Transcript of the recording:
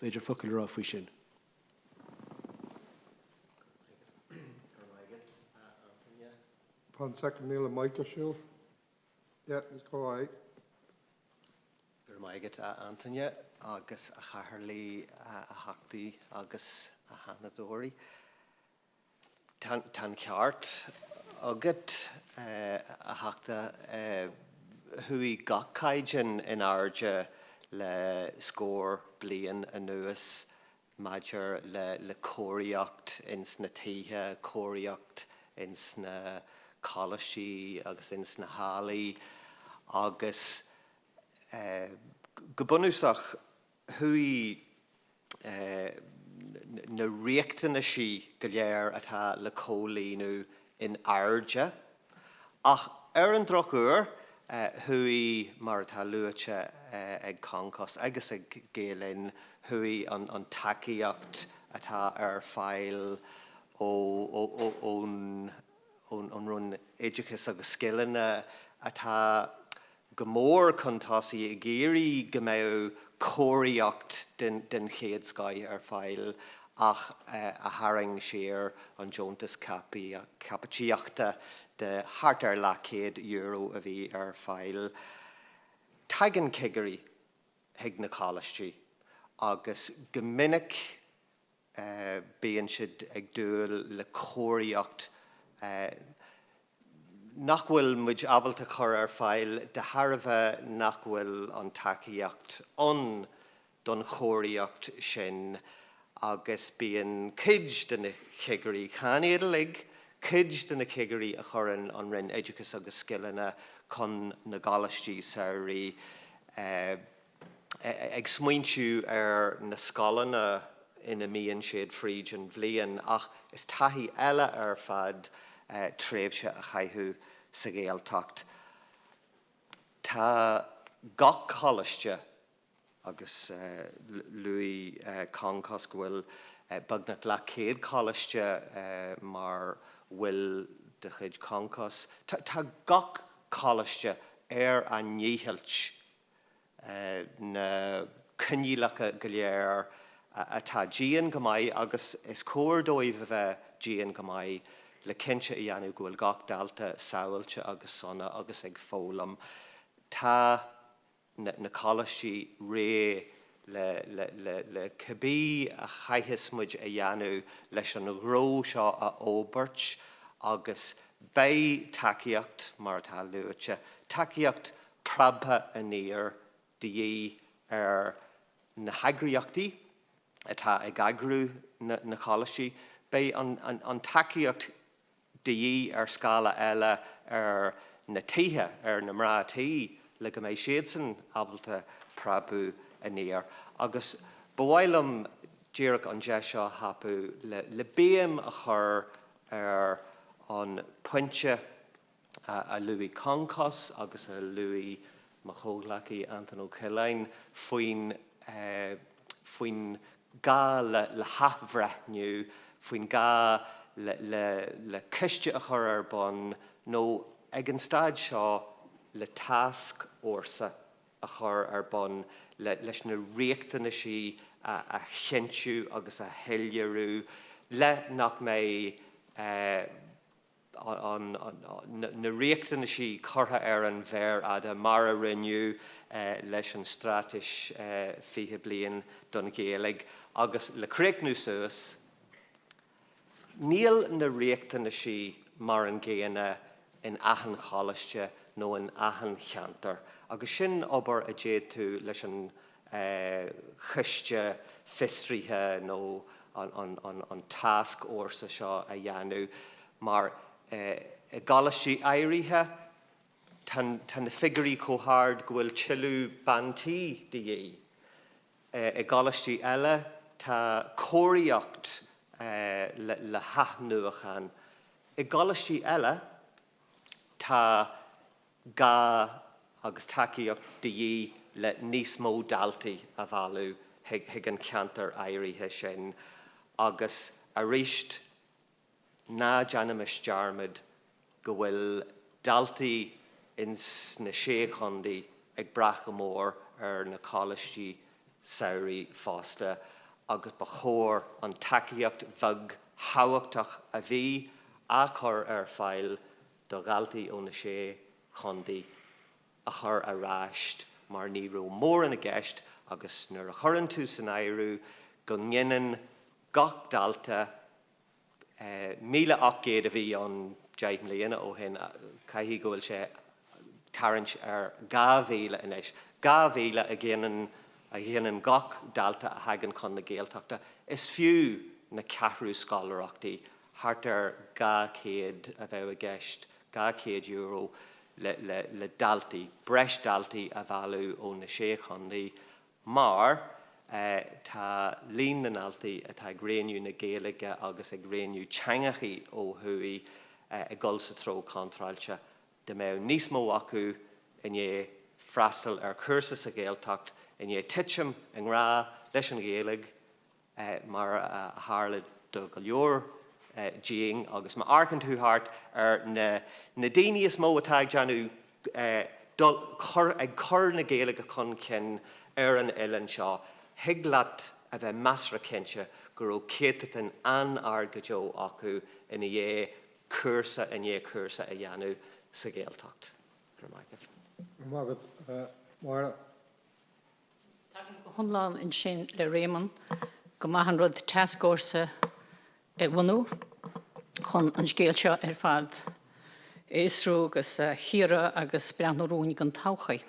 Major focail ra faoi sin. Pan second Neil and Micah Shield. Yeah, let's go all right. Gur maigat Antonia, agus a chaharlí a hachtaí agus a hanadóri. Tan ceart agat a hachta hui gachaijan in arja le scór blian a nuas major le córiacht in sna títhe, córiacht in sna Coláiste agus in sna hálaí agus gobunúsach hui na riachtainna sí go léir atá le cólínú in airde ach an drochúr hui mar atá luaite ag concos agus ag gélinn hui an takeíocht atá fáil ón run éidechas agus skillanna atá go mór contásaí i géirí go mbeadh cóiríocht den chéad scaith fáil ach a haring sér an Jóntas cappatíochta de hart le €100 a bhí fáil. Tagan cigeirí hiag na Coláiste agus go minic bíonn siad ag dúil le cóiríocht nach bhfuil muid abalta chur fáil de Harbheith nach bhfuil an takeíocht an don chóiríocht sin agus bíonn cuid den na cigeirí chanéadalig cuid den na cigeirí a churann an rinn éidechas agus skillanna chun na Coláiste saoirí ag smaointiú na scalanna ina míonn siad fríd an bhliain ach is taithí eile fad tréimhse a chaithú sa Gaeltacht. Tá gach Coláiste agus luí concos bhfuil bagnat le céad Coláiste mar bhfuil de chuid concos. Tá gach Coláiste a níhailt na cynnilacha go léir atá díon go maith agus is cóir dóibh a bheith díon go maith le cinse i dhéanamh go bhfuil gach dalta samhailte agus sonna agus ag fólam. Tá na Coláiste ré le cabbí a chaithis muid a dhéanamh leis an ró seo a óbairt agus bé takeíocht mar atá luaite. Takeíocht prabtha a níor de na hagriíochtaí atá ag agrú na Coláiste. Bé an takeíocht de scala eile na títhe na mrátaí le go méid siad san abalta prabú a níor. Agus bhhailm díreach an de seo hapú le béam a chur an pointe a luí concos agus a luí má chóglachaí Anton Ó Ciaráin faoin gá le hathbhreithniú faoin gá le ciste a chur bon nó ag an stáid seo le tasc orsa a chur bon leis na riachtainna sí a cheintú agus a heilearú le nach mé na riachtainna sí chortha an bhéir ada mar a rinneú leis an strátais fiche bliain don Gaeilge agus le creignú suas níl na riachtainna sí mar an ggéanna in aithin Coláiste nó in aithin cheantar. Agus sin obair a déad tú leis an chuiste fistríthe nó an tasc orsa seo a dhéanamh mar i Coláiste éirithe tan na figurí cóthard go bhfuil tiilú bantaí de dhé. I Coláiste eile tá cóiríocht le hathnuachan. I Coláiste eile tá gá agus takeíocht de dhé le níos mó daltaí a bhallú hiag an ceantar éirithe sin agus a ríist ná deanamais dearmid go bhfuil daltaí in na séchondaí ag brath go mór na Coláiste saoirí fásta agus ba chóir an takeíocht bhag hahachtach a bhí a chur fáil do galtaí ó na sé chundaí a chur a ráist mar ní raibh mór in a gceist agus nuair a churann tú san éireadh go ngéanann gach dalta 1800 a bhí an deich mbliana ó hin caithfí go bhfuil sé tarraingt ar 2000 inis. 2000 a ghéanann gach dalta a hagann chun na Gaeltachta. Is fiú na ceathrú scáileachtaí thart ar 200 a bheith a gceist, 200 euro le daltaí, breis daltaí a bhealú ó na sé chundaí. Mar tá líon na naltaí atá gréiniú na Gaeilge agus ag gréiniú teangachaí ó thuaí i gcul sa tró contrailte de mé níos mó acu in é freastal ar cursa sa Gaeltacht in é titim an rá leis an Gaeilge mar a hála do go leor díing agus má arcan tú thart ar na daoine is mó atá ag deanú ag chur na Gaeilge chun cin ar an uileán seo. Higlaat a bheith measra cinnte go raibh céittean an-argadó acu in é cursa a dhéanú sa Gaeltacht. Mágad, Máire. Honláin in sin le Réamonn go maithan rud teascórsa bhunú chun an scéalseo fad Éasrú agus Chiara agus Breathnú Rúin an tauchaí.